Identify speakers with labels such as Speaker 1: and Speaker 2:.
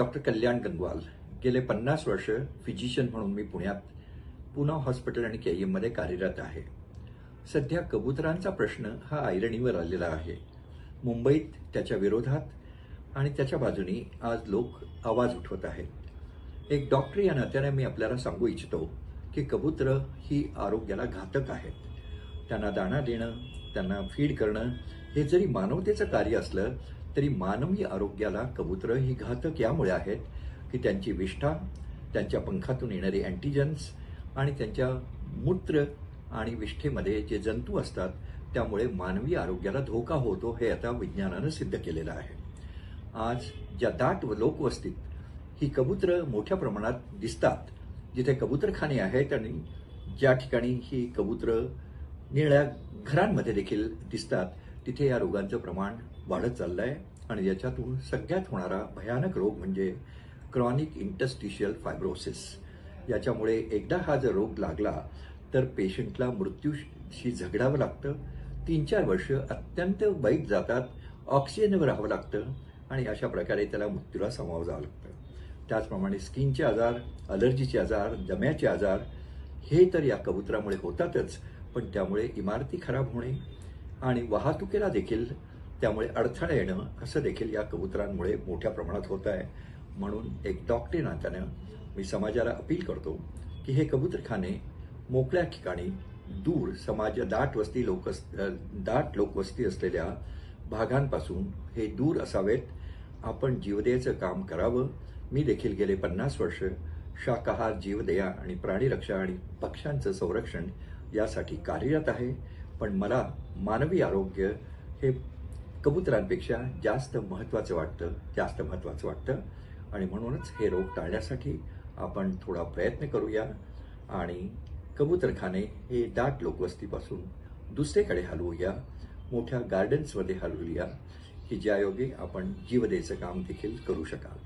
Speaker 1: Doctor कल्याण गंगवाल गेले 50 वर्ष physician म्हणून मी पुण्यात पूना हॉस्पिटल आणि केईएममध्ये कार्यरत आहे. सध्या कबुतरांचा प्रश्न हा ऐरणीवर आलेला आहे. मुंबईत त्याच्या विरोधात आणि त्याच्या बाजूनी आज लोक आवाज उठवत आहेत. एक डॉक्टर या नात्याने मी आपल्याला सांगू इच्छितो की कबुतरं ही आरोग्याला घातक आहेत. त्यांना दाणा देणं, त्यांना फीड करणं हे जरी मानवतेचं कार्य असलं तरी मानवी आरोग्याला कबुतरं ही घातक यामुळे आहेत की त्यांची विष्ठा, त्यांच्या पंखातून येणारे अँटीजन्स आणि त्यांच्या मूत्र आणि विष्ठेमध्ये जे जंतू असतात त्यामुळे मानवी आरोग्याला धोका होतो हे आता विज्ञानानं सिद्ध केलेलं आहे. आज ज्या दाट लोकवस्तीत ही कबुतरं मोठ्या प्रमाणात दिसतात, जिथे कबुतरखाने आहेत आणि ज्या ठिकाणी ही कबुतरं निळ्या घरांमध्ये देखील दिसतात, तिथे या रोगांचं प्रमाण वाढत चाललं आहे आणि याच्यातून सगळ्यात होणारा भयानक रोग म्हणजे क्रॉनिक इंटरस्टिशियल फायब्रोसिस. याच्यामुळे एकदा हा जर रोग लागला तर पेशंटला मृत्यूशी झगडावं लागतं. 3-4 वर्ष अत्यंत वाईट जातात, ऑक्सिजनवर राहावं लागतं आणि अशा प्रकारे त्याला मृत्यूला सामोरं जावं लागतं. त्याचप्रमाणे स्किनचे आजार, अलर्जीचे आजार, दम्याचे आजार हे तर या कबुतरामुळे होतातच, पण त्यामुळे इमारती खराब होणे आणि वाहतुकीला देखील त्यामुळे अडथळा येणं असं देखील या कबुतरांमुळे मोठ्या प्रमाणात होत आहे. म्हणून एक डॉक्टर नात्यानं मी समाजाला अपील करतो की हे कबुतरखाने मोकळ्या ठिकाणी दूर दाट लोकवस्ती असलेल्या भागांपासून हे दूर असावेत. आपण जीवदयेचं काम करावं. मी देखील गेले 50 वर्ष शाकाहार, जीवदया आणि प्राणीरक्षा आणि पक्ष्यांचं संरक्षण यासाठी कार्यरत आहे. पण मला मानवी आरोग्य हे कबुतरांपेक्षा जास्त महत्त्वाचं वाटतं आणि म्हणूनच हे रोग टाळण्यासाठी आपण थोडा प्रयत्न करूया आणि कबुतरखाने हे दाट लोकवस्तीपासून दुसरीकडे हलवूया, मोठ्या गार्डन्समध्ये हलवूया की ज्यायोगे आपण जीवदयेचं काम देखील करू शकाल.